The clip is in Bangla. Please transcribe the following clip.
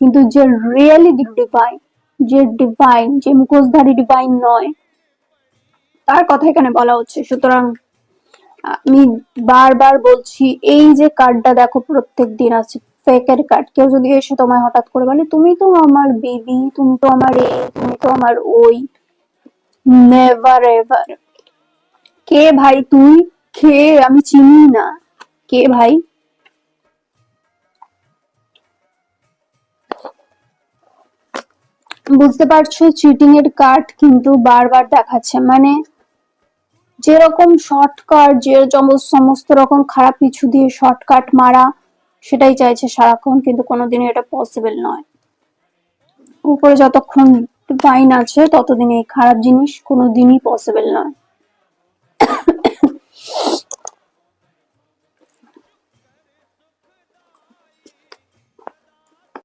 কিন্তু যে রিয়েলি ডিভাইন, যে মুখোশধারী ডিভাইন নয়, তার কথা এখানে বলা হচ্ছে। সুতরাং আমি বারবার বলছি, এই যে কার্ডটা দেখো প্রত্যেক দিন আছে, ফেকের কার্ড। কেউ যদি এসে তোমায় হঠাৎ করে বলে তুমি তো আমার বেবি, তুমি তো আমার এই, তুমি তো আমার ওই, নেভার এভার। কে ভাই তুই? কে? আমি চিনি না। কে ভাই? বুঝতে পারছো, চিটিং এর কার্ড কিন্তু বারবার দেখাচ্ছে। মানে যেরকম শর্টকাট, যে সমস্ত রকম খারাপ কিছু দিয়ে শর্টকাট মারা, সেটাই চাইছে সারাক্ষণ, কিন্তু কোনোদিনই এটা পসিবল নয়। উপরে যতক্ষণ ডিভাইন আছে ততদিন এই খারাপ জিনিস কোনোদিনই পসিবল নয়।